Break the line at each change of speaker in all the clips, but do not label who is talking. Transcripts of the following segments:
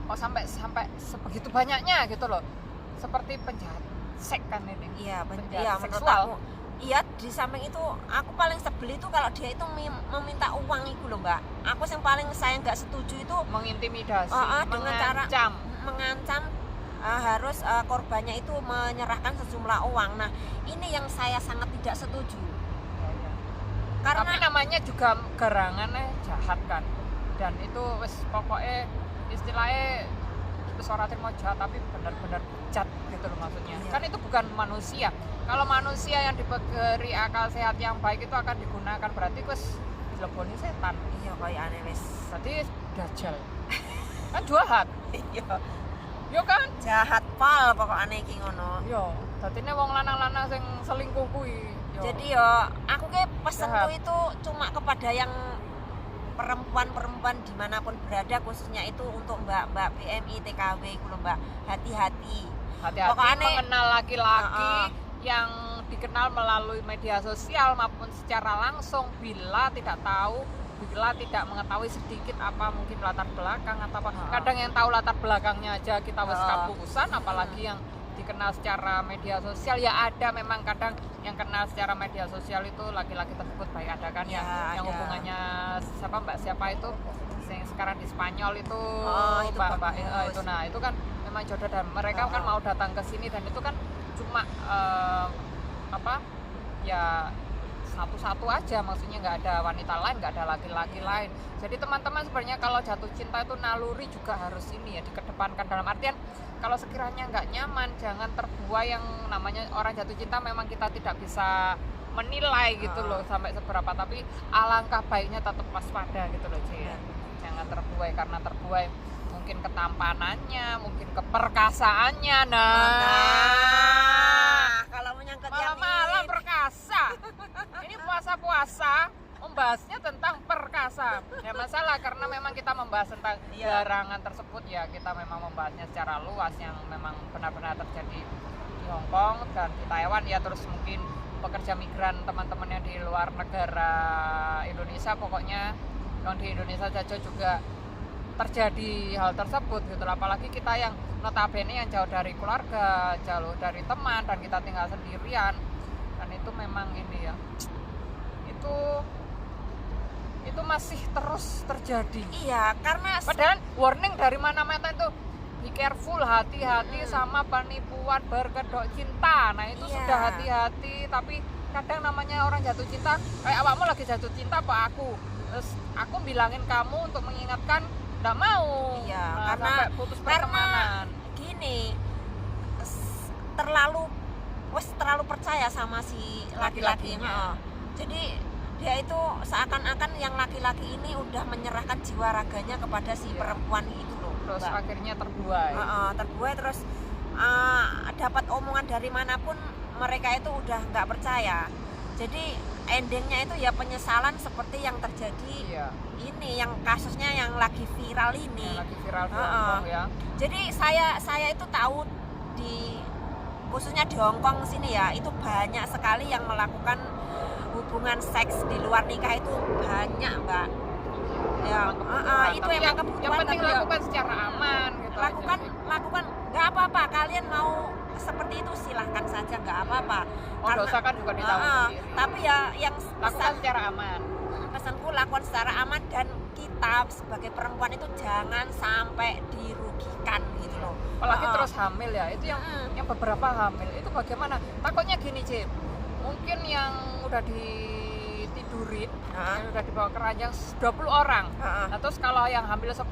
kok sampai sebegitu banyaknya gitu loh, seperti penjahat seks kan ini.
Iya,
penjahat
menurut
seksual.
aku. Iya, di samping itu aku paling sebel itu kalau dia itu meminta uang itu loh Mbak. Aku yang paling saya nggak setuju itu
Mengintimidasi,
dengan cara
mengancam.
mengancam harus korbannya itu menyerahkan sejumlah uang. Nah, ini yang saya sangat tidak setuju. Karena
Tapi namanya juga garangannya jahat kan, dan itu wis pokoknya istilahnya wis ora terima jahat tapi benar-benar bejat gitu loh maksudnya.
Iya.
Kan itu bukan manusia. Kalau manusia yang diberi akal sehat yang baik itu akan digunakan, berarti wis dileboni setan.
iya kayak aneh wis.
Berarti dajal. Kan jahat.
Iya,
Yo kan?
jahat pal pokoknya iki ngono.
Yo, dadine wong lanang-lanang sing selingkuh kuwi. Yo.
Jadi yo aku kayak pesenku
Jahat.
itu cuma kepada yang perempuan-perempuan dimanapun berada, khususnya itu untuk mbak-mbak PMI TKW itu loh Mbak, hati-hati.
Hati-hati
Pokoknya-
mengenal laki-laki
Heeh.
yang dikenal melalui media sosial maupun secara langsung, bila tidak tahu, bila tidak mengetahui sedikit apa mungkin latar belakang atau apa.
Heeh.
Kadang yang tahu latar belakangnya aja kita wis
Heeh.
kapuusan, apalagi yang dikenal secara media sosial. Ya ada memang kadang yang kenal secara media sosial itu laki-laki tersebut baik, ada kan
Ya,
yang
ada.
hubungannya siapa itu yang sekarang di Spanyol itu,
Itu
mbak
bagus.
itu, nah itu kan memang jodoh, dan mereka kan mau datang ke sini, dan itu kan cuma ya satu-satu aja, maksudnya nggak ada wanita lain, nggak ada laki-laki lain. Jadi teman-teman sebenarnya kalau jatuh cinta itu naluri juga harus ini ya dikedepankan, dalam artian kalau sekiranya nggak nyaman jangan terbuai. Yang namanya orang jatuh cinta memang kita tidak bisa menilai gitu loh sampai seberapa, tapi alangkah baiknya tetap waspada gitu loh Ci. Jangan terbuai, karena terbuai mungkin ketampanannya, mungkin keperkasaannya.
Kalau menyangkut yang
Malam-malam
ini,
perkasa. Ini puasa-puasa membahasnya tentang perkasa. Ya masalah karena memang kita membahas tentang
Iya.
larangan tersebut, ya kita memang membahasnya secara luas yang memang benar-benar terjadi di Hong Kong dan di Taiwan ya, terus mungkin pekerja migran teman-teman yang di luar negara Indonesia, pokoknya yang di Indonesia saja juga terjadi hal tersebut gitu. Apalagi kita yang notabene yang jauh dari keluarga, jauh dari teman, dan kita tinggal sendirian, dan itu memang ini ya, itu masih terus terjadi.
iya karena
Padahal warning dari mana-mana itu, be careful, hati-hati sama penipuan berkedok cinta. Nah itu
Iya.
sudah hati-hati, tapi kadang namanya orang jatuh cinta, kayak awakmu lagi jatuh cinta apa aku, terus aku bilangin kamu untuk mengingatkan, nggak mau.
Iya,
Nah,
karena
sampai putus pertemanan.
gini terlalu percaya sama si laki-laki.
Laki-lakinya.
Jadi dia itu seakan-akan yang laki-laki ini udah menyerahkan jiwa raganya kepada si
Iya.
perempuan itu loh.
Terus
Mbak.
akhirnya terbuai.
Terbuai, terus dapat omongan dari manapun mereka itu udah nggak percaya. Jadi endingnya itu ya penyesalan seperti yang terjadi
Iya,
ini, yang kasusnya yang lagi viral ini.
yang lagi viral di
Heeh.
Hong Kong ya.
Jadi saya itu tahu khususnya di Hong Kong sini ya, itu banyak sekali yang melakukan hubungan seks di luar nikah, itu banyak Mbak. Ya, itu
Tapi
emang
yang
kebutuhan.
penting
tapi ya
lakukan secara aman gitu
lakukan
aja.
nggak apa-apa, kalian mau seperti itu silahkan saja, nggak apa-apa.
Oh, dosa kan juga ditanggung sendiri.
Tapi ya yang
Lakukan secara aman.
pesanku lakukan secara aman, dan kita sebagai perempuan itu jangan sampai dirugikan gitu loh.
Apalagi terus hamil ya, itu yang beberapa hamil itu bagaimana? Takutnya gini Cip, mungkin yang udah ditidurin, yang udah dibawa ke ranjang 20 orang. Nah terus kalau yang hamil 10,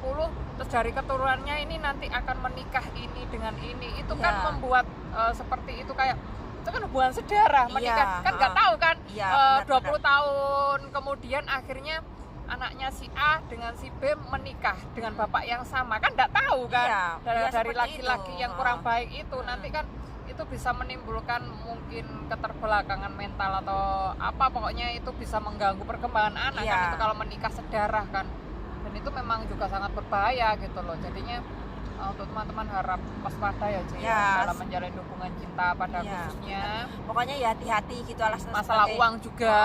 terus dari keturunannya ini nanti akan menikah ini dengan ini, itu kan
Ya.
membuat seperti itu, kayak itu kan hubungan sedarah, menikah kan nggak tahu kan,
Iya,
20 tahun kemudian akhirnya anaknya si A dengan si B menikah dengan bapak yang sama, kan nggak tahu kan.
Iya,
dari
seperti
laki-laki
itu.
yang kurang baik itu nanti kan itu bisa menimbulkan mungkin keterbelakangan mental atau apa, pokoknya itu bisa mengganggu perkembangan anak.
Iya.
Kan itu kalau menikah sedarah kan, dan itu memang juga sangat berbahaya gitu loh. Jadinya untuk teman-teman harap waspada ya Ci,
Ya.
dalam menjalin hubungan cinta pada
Iya.
khususnya.
Pokoknya ya hati-hati gitu, alasan
Masalah
sebagai-
uang juga.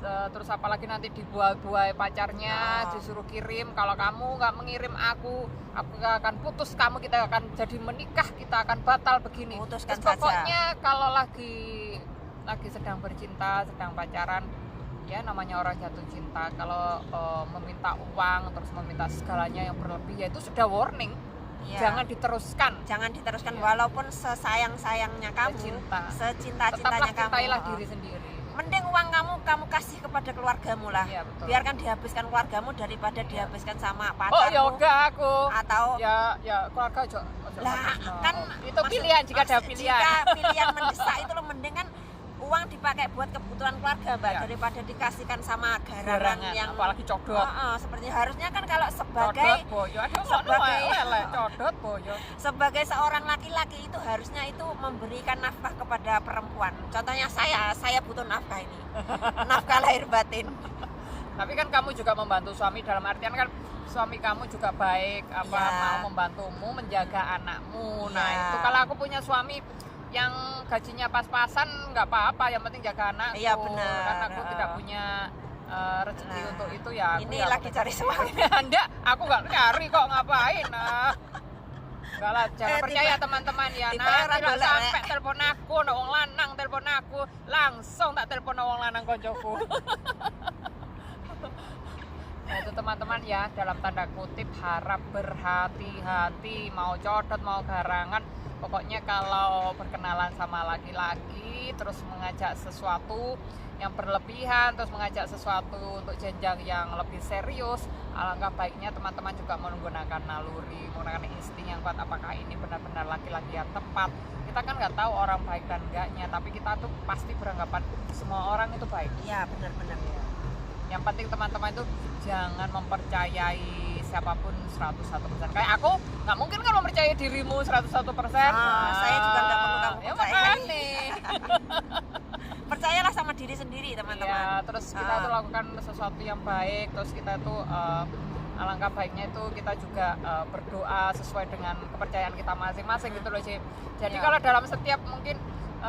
Terus apalagi nanti dibuai-buai pacarnya,
Oh.
disuruh kirim. Kalau kamu nggak mengirim aku akan putus kamu, kita akan jadi menikah, kita akan batal begini.
Putuskan
Terus
saja.
pokoknya kalau lagi sedang bercinta, sedang pacaran, ya namanya orang jatuh cinta. Kalau meminta uang terus meminta segalanya yang berlebih, ya itu sudah warning.
Iya.
Jangan diteruskan.
Iya.
Iya.
Walaupun sesayang-sayangnya kamu,
Tetaplah
secinta-cintanya kamu,
cintailah diri sendiri.
mending uang kamu kasih kepada keluargamu lah.
Iya, betul.
Biarkan dihabiskan keluargamu daripada dihabiskan sama
Oh
pacarmu.
ya enggak aku.
Atau
Ya keluarga ojo
lah
habis, no.
kan
Itu pilihan jika ada pilihan.
Jika pilihan mendesak itu lo mending kan uang dipakai buat kebutuhan keluarga, Mbak,
Iya.
daripada dikasihkan sama garangan
Garangan,
yang
apalagi codot.
seperti harusnya kan kalau sebagai
Codot boyo. Aduh codot boyo.
sebagai seorang laki-laki itu harusnya itu memberikan nafkah kepada perempuan. Contohnya saya butuh nafkah ini. Nafkah lahir batin.
Tapi kan kamu juga membantu suami, dalam artian kan suami kamu juga baik, apa
Iya.
mau membantumu menjaga anakmu. Nah,
Iya.
itu kalau aku punya suami yang gajinya pas-pasan nggak apa-apa, yang penting jaga anakku.
Iya, benar.
Karena aku tidak punya rezeki
Nah,
untuk itu ya.
ini lagi cari suami.
Enggak, aku nggak cari kok, ngapain. Enggak lah, jangan percaya
tiba-
teman-teman ya.
tiba
Nah,
orang
tidak
golek,
sampai telepon aku, ada wong lanang telepon aku, langsung tak telepon wong lanang koncoku. Nah, itu teman-teman ya, dalam tanda kutip harap berhati-hati, mau codot mau garangan. Pokoknya kalau berkenalan sama laki-laki terus mengajak sesuatu yang berlebihan, terus mengajak sesuatu untuk jenjang yang lebih serius, alangkah baiknya teman-teman juga menggunakan naluri, menggunakan insting yang kuat. Apakah ini benar-benar laki-laki yang tepat? Kita kan nggak tahu orang baik dan enggaknya, tapi kita tuh pasti beranggapan semua orang itu baik.
Iya, benar-benar.
Yang penting teman-teman itu jangan mempercayai siapapun 101%. Kayak aku nggak mungkin kan mempercayai dirimu 101%.
Saya juga nggak perlu kamu
ya
percayai.
makanya.
Percayalah sama diri sendiri, teman-teman.
Ya, terus kita tuh lakukan sesuatu yang baik, terus kita tuh alangkah baiknya itu kita juga berdoa sesuai dengan kepercayaan kita masing-masing gitu loh, Cip. Jadi
Ya.
kalau dalam setiap mungkin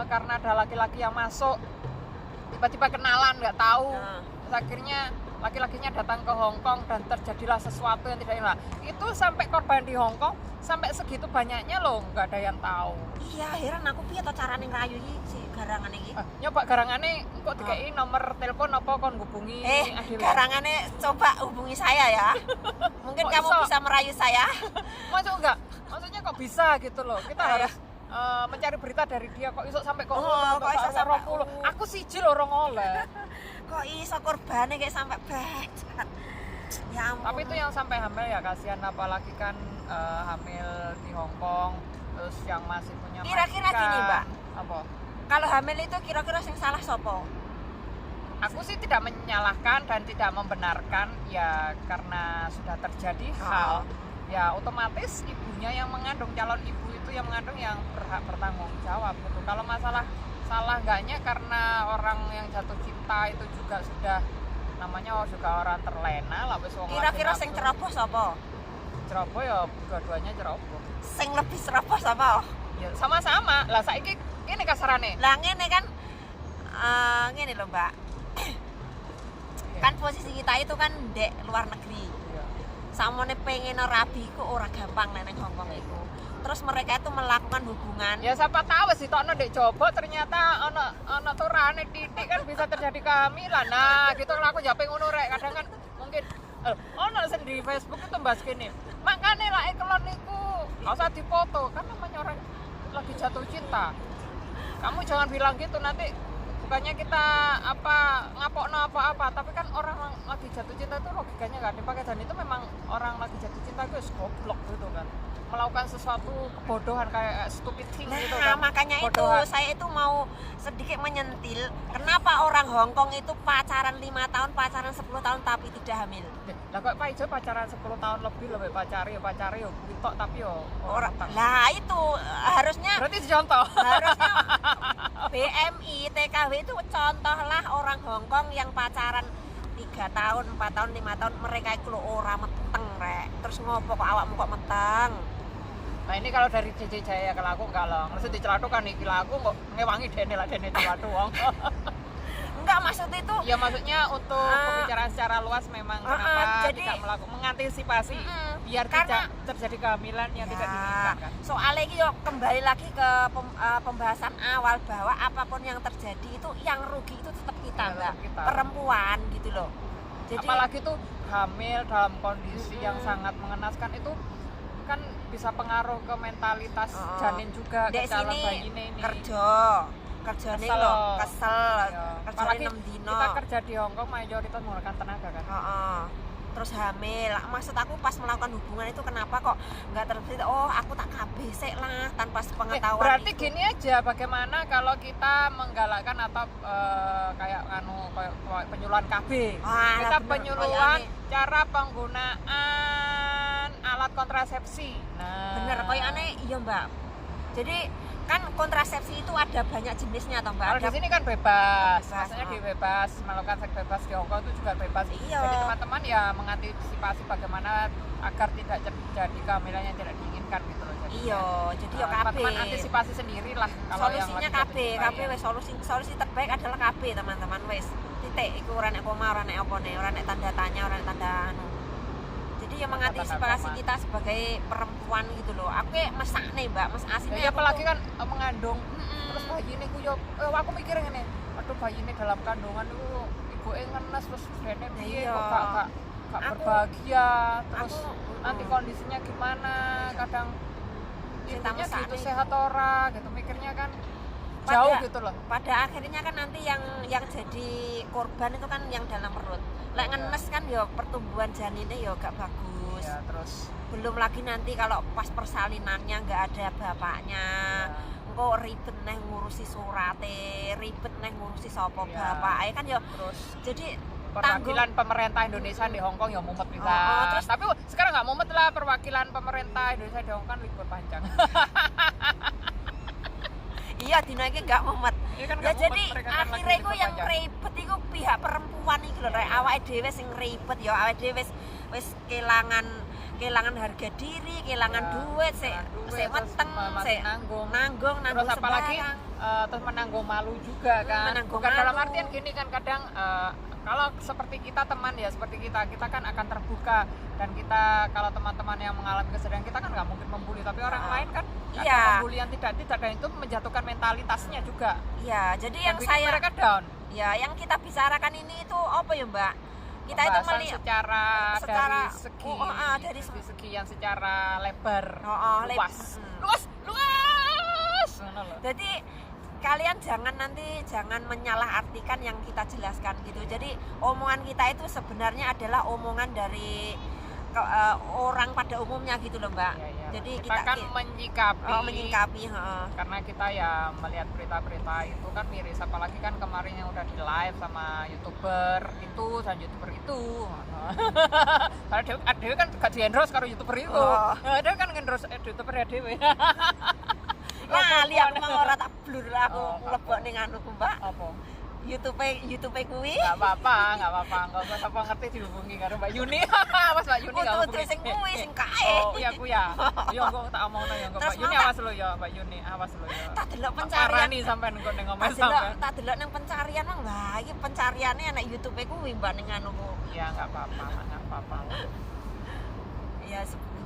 karena ada laki-laki yang masuk tiba-tiba kenalan nggak tahu, terus akhirnya laki-lakinya datang ke Hong Kong dan terjadilah sesuatu yang tidak enak. Itu sampai korban di Hong Kong sampai segitu banyaknya loh, nggak ada yang tahu.
Iya, heran aku piye to carane ngrayu iki si garangan iki.
Nyoba garangane kok dikei nomor telepon apa kon hubungi adewe.
Garangannya coba hubungi saya ya. Mungkin
Kok
kamu
iso?
bisa merayu saya.
Masuk enggak? Maksudnya kok bisa gitu loh. Kita harus mencari berita dari dia, kok iso sampai kok
kok iso sampai
20. Aku siji lho orang oleh.
Kok iso korbane kayak sampai bacat. Ya ampun.
Tapi itu yang sampai hamil ya kasihan, apalagi kan hamil di Hong Kong, terus yang masih punya
Kira-kira
majikan.
gini, Mbak.
Apa?
Kalau hamil itu kira-kira yang salah sopo?
Aku sih tidak menyalahkan dan tidak membenarkan ya, karena sudah terjadi hal ya otomatis ibunya yang mengandung, calon ibu itu yang mengandung yang berhak bertanggung jawab gitu. Kalau masalah salah enggaknya karena orang yang jatuh cinta itu juga sudah namanya juga orang terlena lah wis wong
Kira-kira
lagi
sing
nafsu.
ceroboh sopo?
Ceroboh ya dua-duanya ceroboh.
Sing lebih ceroboh sopo?
Ya sama-sama. Lah saiki ini kasarane.
Lah ngene kan ngene lho, Mbak. Kan posisi kita itu kan dek luar negeri.
Iya.
Samone pengen rabi ku ora gampang nek nang Hongkong itu. Terus mereka itu melakukan hubungan.
Ya siapa tahu sih tokno ndek coba ternyata ana turane titik kan bisa terjadi kehamilan. Nah, gitu lah aku jape ngono rek. Kadang kan mungkin ono sing di Facebook itu bahas gini. Makane lah ekelon niku enggak usah dipoto, kan namanya orang lagi jatuh cinta. Kamu jangan bilang gitu, nanti bukannya kita ngapokno apa-apa, tapi kan orang lagi jatuh cinta itu logikanya nggak dipakai, dan itu memang orang lagi jatuh cinta itu goblok gitu kan, melakukan sesuatu kebodohan kayak stupid thing gitu kan.
Makanya
Kebodohan.
itu saya itu mau sedikit menyentil kenapa orang Hongkong itu pacaran 5 tahun, pacaran 10 tahun tapi tidak hamil.
Lah kok Pak Ijo pacaran 10 tahun lebih lebih pacari yo kuwi tapi yo
Orang lah itu harusnya
berarti dicontoh.
harusnya BMI, TKW itu contohlah orang Hongkong yang pacaran 3 tahun, 4 tahun, 5 tahun, mereka itu lho ora meteng rek. Terus ngopo kok awakmu kok meteng?
Nah ini kalau dari JJ Jaya kalau aku enggak loh, maksud dicelatukan iki lah aku kok ngewangi dene lah dene celatu wong.
enggak maksud itu
Ya maksudnya untuk pembicaraan secara luas memang kenapa
jadi,
tidak melakukan mengantisipasi biar
karena,
tidak terjadi kehamilan yang tidak diinginkan kan.
Soalnya ini yo kembali lagi ke pembahasan awal bahwa apapun yang terjadi itu yang rugi itu tetap kita,
Ya,
Mbak.
kita.
Perempuan gitu loh. Jadi
Apalagi tuh hamil dalam kondisi yang sangat mengenaskan itu kan bisa pengaruh ke mentalitas janin juga, ke
dek
calon
sini
bayinya ini.
kerjane
Kesel.
lho, kesel.
Ya.
Kerjane
Apalagi
6 dino.
kita kerja di Hong Kong mayoritas menggunakan tenaga kan.
Terus hamil. Maksud aku pas melakukan hubungan itu kenapa kok nggak terbesit? Oh, aku tak KB sik lah tanpa sepengetahuan.
Berarti
itu.
gini aja, bagaimana kalau kita menggalakkan atau kayak penyuluhan KB. Kita
bener,
penyuluhan
koyane.
cara penggunaan alat kontrasepsi. Nah,
Bener, koyo aneh iya, Mbak. Jadi kan kontrasepsi itu ada banyak jenisnya toh, Mbak.
kalau di
Ada
sini kan bebas,
Bebas,
maksudnya bebas melakukan seks bebas di Hong Kong itu juga bebas.
Iya.
Jadi teman-teman ya mengantisipasi bagaimana agar tidak terjadi kehamilan yang tidak diinginkan gitu loh.
Iya, jadi ya KB.
Teman-teman antisipasi sendiri lah kalau yang
Solusinya
lagi
KB,
jatuh
KB
cinta,
wes solusi terbaik adalah KB, teman-teman wes. Titik iku ora nek koma, ora nek apa nih, ora nek tanda tanya, ora nek tanda anu. Jadi yang mengantisipasi kita sebagai perempuan gitu loh. Aku kayak masak nih, Mbak, mas aslinya.
ya,
aku
apalagi
tuh-
kan terus bayi ini ku yo aku mikir ngene, aduh bayi ini dalam kandungan itu ibuke ngenes terus dene piye
Iya.
kok gak
Aku-
berbahagia terus
aku-
nanti kondisinya gimana, kadang
Cinta
ibunya
mesake
gitu
nih.
sehat ora gitu mikirnya kan
Pada-
jauh gitu loh.
Pada akhirnya kan nanti yang jadi korban itu kan yang dalam perut. Lek
Iya.
ngenes kan ya pertumbuhan janinnya ya gak bagus.
Ya terus
Belum lagi nanti kalau pas persalinannya nggak ada bapaknya. Engko ribet neh ngurusi surate, ribet neh ngurusi sapa
Ya.
bapake kan ya.
terus
Jadi
perwakilan pemerintah Indonesia di Hong Kong ya mumet bisa.
terus-
Tapi sekarang nggak mumet lah, perwakilan pemerintah Indonesia di Hong Kong libur panjang.
iya dina iki gak mumet.
Ini kan
Ya
nggak mumet,
jadi
mereka kan lagi
akhirnya iku
libur
yang
panjang.
ribet iku pihak perempuan iki lho, rek awake dhewe sing ribet ya awake dhewe wis kehilangan harga diri, kehilangan
Ya,
duit, sik
terus
weteng,
masih
sik
nanggung.
nanggung
Terus apalagi
sembarang.
terus menanggung malu juga kan.
Menanggung
Bukan dalam
malu.
artian gini kan kadang kalau seperti kita teman ya seperti kita kan akan terbuka, dan kita kalau teman-teman yang mengalami kesedihan kita kan nggak mungkin membuli, tapi orang lain kan
Iya.
ada pembulian tidak dan itu menjatuhkan mentalitasnya juga.
Iya, jadi
Dan
yang
bikin
saya
mereka down.
ya yang kita bicarakan ini itu apa ya, Mbak? Kita itu
Pembahasan
melihat
secara
secara-
dari segi
dari
segi yang secara lebar,
lebar.
luas. Ngono loh.
Jadi kalian jangan menyalahartikan yang kita jelaskan gitu. Jadi omongan kita itu sebenarnya adalah omongan dari orang pada umumnya gitu loh, Mbak.
Ya, ya.
Jadi
kita kan
menyingkapi,
karena kita ya melihat berita-berita itu kan miris, apalagi kan kemarin yang udah di live sama youtuber itu dan youtuber itu. Karena Dewi kan gak di endorse karo youtuber itu. Dewi kan endorse youtuber ya Dewi.
Lali aku mau ora tak blur aku
Oh,
mlebok ning anuku, Mbak.
Apa?
YouTube kuwi.
Nggak apa-apa, nggak usah siapa ngerti dihubungi karo Mbak Yuni. Awas Mbak Yuni nggak
Kudu sing kuwi sing kae.
Oh iya aku ya. Yo engko tak omongno ya engko
Terus
Mbak Yuni
mau tak-
awas lo ya Mbak Yuni, awas lo ya.
Tak delok pencarian.
Parani sampean engko ning omah sampean.
Tak delok nang pencarian nang wah iki pencariane anak YouTube kuwi Mbak ning anuku.
Iya nggak apa-apa.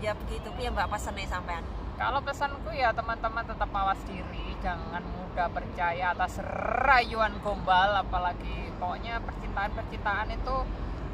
Ya begitu ya Mbak pesene sampean.
Kalau pesanku ya teman-teman tetap mawas diri, jangan mudah percaya atas rayuan gombal, apalagi pokoknya percintaan itu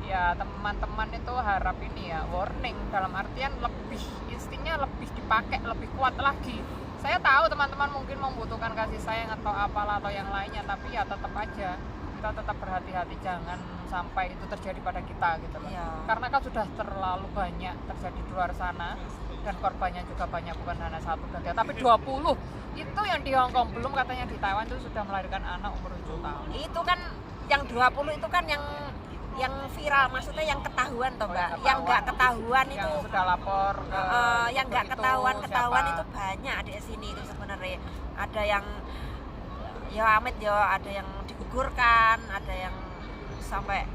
ya teman-teman itu harap ini ya warning, dalam artian lebih instingnya lebih dipakai lebih kuat lagi. Saya tahu teman-teman mungkin membutuhkan kasih sayang atau apalah atau yang lainnya, tapi ya tetap aja kita tetap berhati-hati, jangan sampai itu terjadi pada kita gitu loh.
Iya.
Karena kan sudah terlalu banyak terjadi di luar sana dan korbannya juga banyak, bukan hanya 1 dan 2 tapi 20. Itu yang di Hong Kong, belum katanya di Taiwan itu sudah melahirkan anak umur 7 tahun.
Itu kan yang 20 itu kan yang viral, maksudnya yang ketahuan toh Mbak. Yang nggak ketahuan
yang
itu
sudah lapor ke
yang nggak
itu
ketahuan
siapa?
itu banyak di sini itu sebenarnya. Ada yang ya amit ya, ada yang digugurkan, ada yang sampai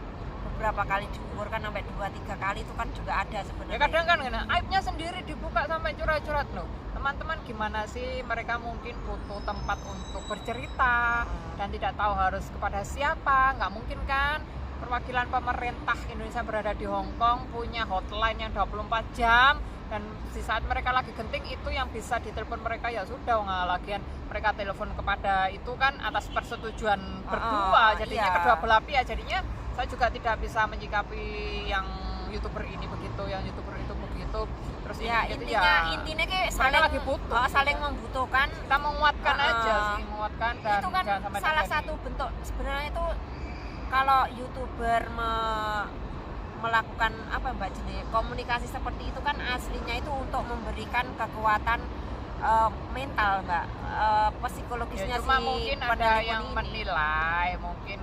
berapa kali diukur kan sampai 2-3 kali itu kan juga ada
Ya
sebenarnya.
kadang kan aibnya sendiri dibuka sampai curhat-curhat loh. Teman-teman gimana sih, mereka mungkin butuh tempat untuk bercerita dan tidak tahu harus kepada siapa. Nggak mungkin kan perwakilan pemerintah Indonesia berada di Hong Kong punya hotline yang 24 jam, dan di saat mereka lagi genting itu yang bisa ditelepon mereka ya sudah, lagian mereka telepon kepada itu kan atas persetujuan berdua, jadinya
iya.
kedua belah pihak. Jadinya saya juga tidak bisa menyikapi yang YouTuber ini begitu, yang YouTuber itu begitu. Terus
Ya
ini gitu
intinya kayak saling
lagi butuh.
saling membutuhkan.
Kita menguatkan aja sih, menguatkan dan
Itu kan
jangan sampai
salah
terjadi.
satu bentuk sebenarnya itu kalau YouTuber melakukan apa Mbak Jenny, komunikasi seperti itu kan aslinya itu untuk memberikan kekuatan mental Mbak, psikologisnya
Ya, cuma
si
mungkin ada
penelpon
yang
ini.
menilai, mungkin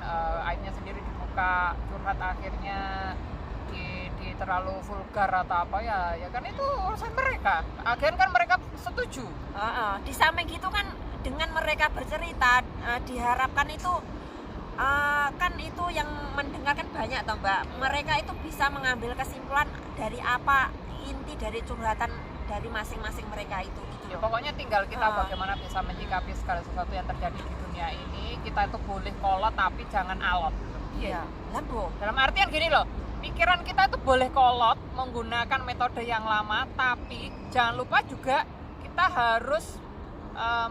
aibnya sendiri dibuka, curhat akhirnya di terlalu vulgar atau apa ya kan itu urusan mereka. Akhirnya kan mereka setuju.
Di samping gitu kan dengan mereka bercerita diharapkan itu kan itu yang mendengarkan banyak toh Mbak. Mereka itu bisa mengambil kesimpulan dari apa inti dari curhatan dari masing-masing mereka itu gitu
Ya,
loh.
pokoknya tinggal kita bagaimana bisa menyikapi segala sesuatu yang terjadi di dunia ini. Kita itu boleh kolot tapi jangan alot.
Iya. Lambo.
Dalam artian gini loh, pikiran kita itu boleh kolot menggunakan metode yang lama, tapi jangan lupa juga kita harus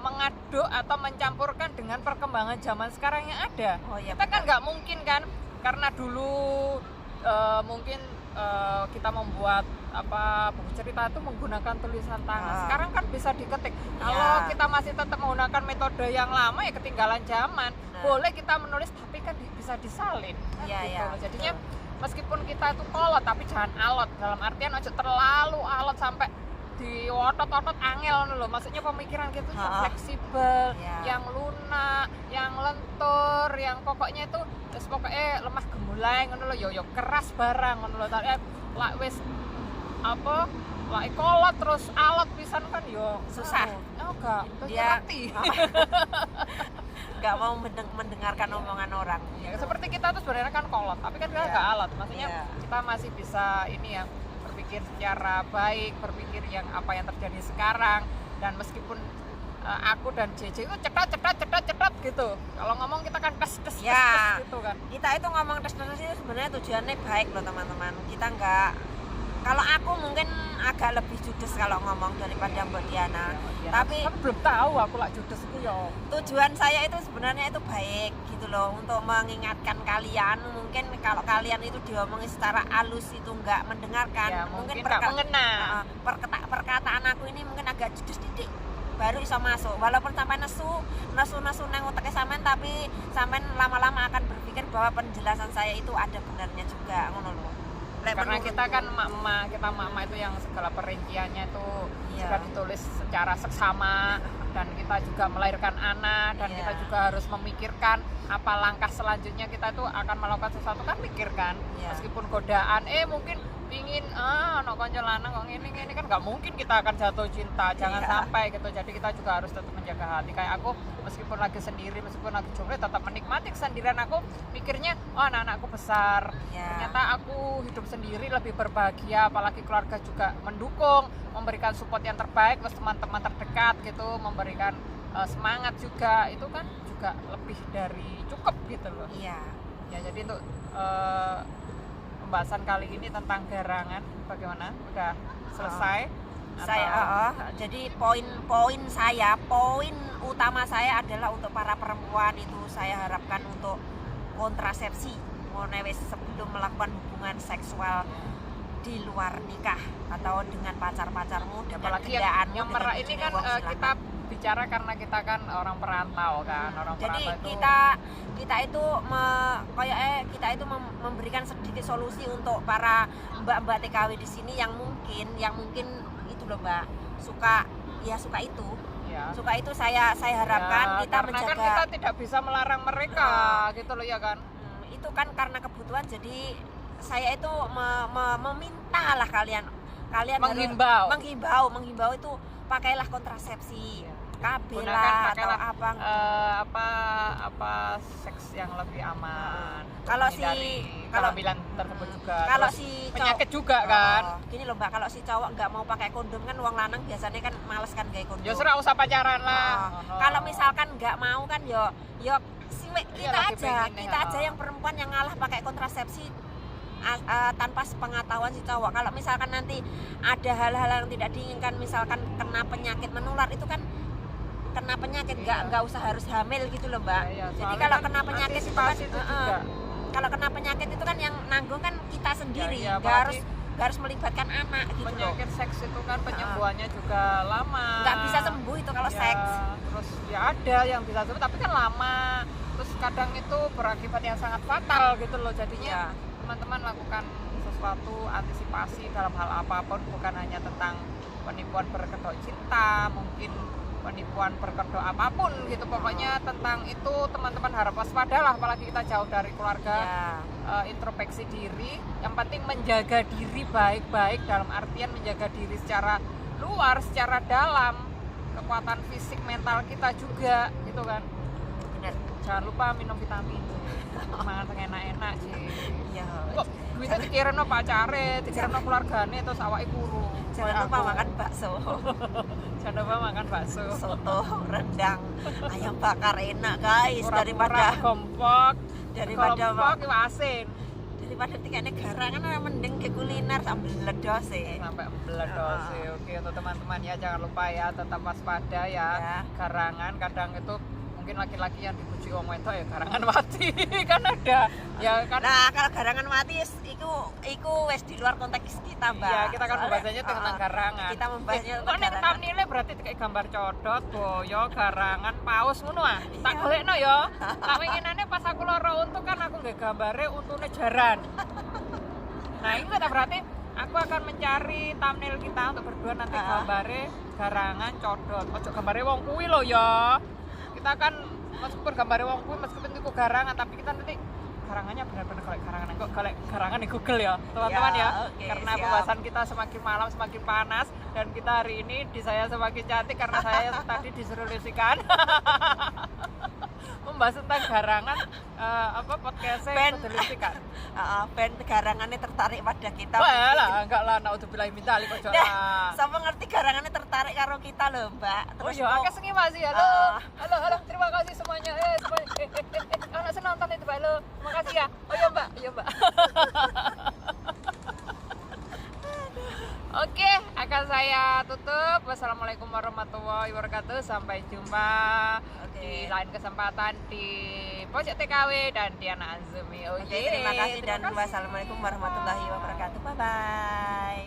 mengaduk atau mencampurkan dengan perkembangan zaman sekarang yang ada.
Oh iya.
Kita kan nggak mungkin kan, karena dulu mungkin kita membuat buku cerita itu menggunakan tulisan tangan. Sekarang kan bisa diketik. Kalau kita masih tetap menggunakan metode yang lama ya ketinggalan zaman. Boleh kita menulis tapi kan bisa disalin.
Iya,
gitu
iya.
loh. Jadinya meskipun kita itu kolot tapi jangan alot. Dalam artian aja terlalu alot sampai di otot-otot angel loh. Maksudnya pemikiran kita tuh yang fleksibel, yang lunak, yang lentur, yang pokoknya itu pokoknya lemah gemulai ngono lho, yo keras barang ngono lho. Lak wis lak kolot terus alot pisan kan yo
susah.
Enggak,
Dia
ngerti.
nggak mau mendengarkan omongan orang.
Ya, seperti kita tuh sebenarnya kan kolot, tapi kan kita nggak alot. Maksudnya kita masih bisa ini ya, berpikir secara baik, berpikir yang apa yang terjadi sekarang. Dan meskipun aku dan JJ itu cetat gitu. Kalau ngomong kita kan tes gitu kan.
Kita itu ngomong tes itu sebenarnya tujuannya baik loh teman-teman. Kita nggak, kalau aku mungkin agak lebih judes kalau ngomong daripada Mbak Diana. Tapi
belum tahu aku lah judes itu ya.
Tujuan saya itu sebenarnya itu baik gitu loh, untuk mengingatkan kalian. Mungkin kalau kalian itu diomongin secara halus itu nggak mendengarkan,
Ya,
mungkin
nggak mengena.
perkataan aku ini mungkin agak judes titik baru bisa masuk, walaupun sampai nesu neng otaknya sampean, tapi sampean lama-lama akan berpikir bahwa penjelasan saya itu ada benarnya juga ngono loh.
Karena kita kan mak-mak itu yang segala perinciannya itu sudah ditulis secara seksama, dan kita juga melahirkan anak, dan kita juga harus memikirkan apa langkah selanjutnya. Kita itu akan melakukan sesuatu kan, pikirkan meskipun godaan mungkin pingin anak kanca lanang kok ngene kan nggak mungkin kita akan jatuh cinta, jangan sampai gitu. Jadi kita juga harus tetap menjaga hati. Kayak aku meskipun lagi sendiri, meskipun lagi jomblo, tetap menikmati kesendirian aku. Mikirnya anak-anakku besar, ternyata aku hidup sendiri lebih berbahagia, apalagi keluarga juga mendukung, memberikan support yang terbaik, terus teman-teman terdekat gitu memberikan semangat juga. Itu kan juga lebih dari cukup gitu loh. Ya, jadi untuk pembahasan kali ini tentang garangan bagaimana? Udah selesai?
Jadi poin utama saya adalah untuk para perempuan itu saya harapkan untuk kontrasepsi sebelum melakukan hubungan seksual di luar nikah atau dengan pacar-pacarmu, dengan
apalagi
kendaanmu,
yang
dengan
ini kan kita bicara karena kita kan orang perantau kan,
jadi
perantau itu.
kita itu memberikan sedikit solusi untuk para mbak-mbak TKW di sini yang mungkin itu loh Mbak, suka itu. Suka itu saya harapkan kita
karena
menjaga.
Kan kita tidak bisa melarang mereka gitu loh ya kan.
Itu kan karena kebutuhan, jadi saya itu meminta lah kalian kalian menghimbau itu pakailah kontrasepsi. KB lah atau
pakailah
apa
seks yang lebih aman.
Kalau
kehamilan tersebut juga.
Kalau
terus
si
penyakit juga kan.
Gini loh Mbak, kalau si cowok nggak mau pakai kondom kan wong lanang biasanya kan males kan gawe kondom.
Ya serah usah pacaran lah.
Kalau misalkan nggak mau kan yo kita
pengen,
aja yang perempuan yang ngalah pakai kontrasepsi tanpa sepengetahuan si cowok. Kalau misalkan nanti ada hal-hal yang tidak diinginkan, misalkan kena penyakit menular, itu kan kena penyakit nggak usah harus hamil gitu loh Mbak. Jadi kalau kena penyakit itu kan kalau kena penyakit itu kan yang nanggung kan kita sendiri, nggak harus melibatkan anak gitu.
Penyakit seks itu kan penyembuhannya juga lama.
Nggak bisa sembuh itu kalau seks.
Terus ya ada yang bisa sembuh tapi kan lama. Terus kadang itu berakibat yang sangat fatal gitu loh. Jadinya teman-teman lakukan sesuatu antisipasi dalam hal apapun, bukan hanya tentang penipuan berkedok cinta, mungkin penipuan berkedok apapun gitu, pokoknya tentang itu teman-teman harap waspada lah, apalagi kita jauh dari keluarga. Introspeksi diri, yang penting menjaga diri baik-baik, dalam artian menjaga diri secara luar, secara dalam, kekuatan fisik mental kita juga gitu kan.
Bener.
Jangan lupa minum vitamin, makan enak-enak sih.
Iya.
Kok bisa dikirano pacare, dikirano keluargane terus awake kuru.
Jangan lupa makan bakso.
Jangan lupa makan bakso.
Soto, rendang, ayam bakar enak guys.
Daripada kompok,
daripada
asin.
Daripada tiketnya garangan orang mending ke kuliner sambil meledos
sampai meledos. Oke, untuk teman-teman ya jangan lupa ya tetap waspada ya. Garangan kadang itu mungkin laki-laki yang dipuji wong wedok ya garangan mati kan ada ya kan.
Nah kalau garangan mati iku wes di luar konteks kita Mbak.
Iya kita kan membahasnya tentang garangan.
Kita membahasnya
tentang garangan. Kok thumbnail berarti kayak gambar codot, boyo, garangan, paus ngono ah. Tak golekno ya. Tak winginane pas aku loro untu kan aku nggak gambare untune jaran. Nah itu kan berarti aku akan mencari thumbnail kita untuk berdua nanti gambare garangan codot. Ojo gambare wong kuwi lho ya. Kita kan meskipun gambarnya wong kuwi meskipun itu garangan tapi kita nanti garangannya benar-benar kalau garangan di Google ya teman-teman ya. Karena pembahasan kita semakin malam semakin panas dan kita hari ini di saya semakin cantik karena saya tadi disuruh lisikan membahas tentang garangan podcastnya lisikan.
Band garangannya tertarik pada kita.
Wah lah enggak lah naudzubillahi min dzalik ojo lah.
Sama ngerti garangannya tertarik karo kita loh Mbak.
Terus oh iya akeh sing masih halo terima kasih semuanya anak senonton itu Mbak lo makasih ya. Oh iya Mbak Oke, akan saya tutup. Wassalamualaikum warahmatullahi wabarakatuh. Sampai jumpa di lain kesempatan di Pojok TKW dan Diana Azumi.
Terima kasih dan wassalamualaikum warahmatullahi wabarakatuh. Bye bye.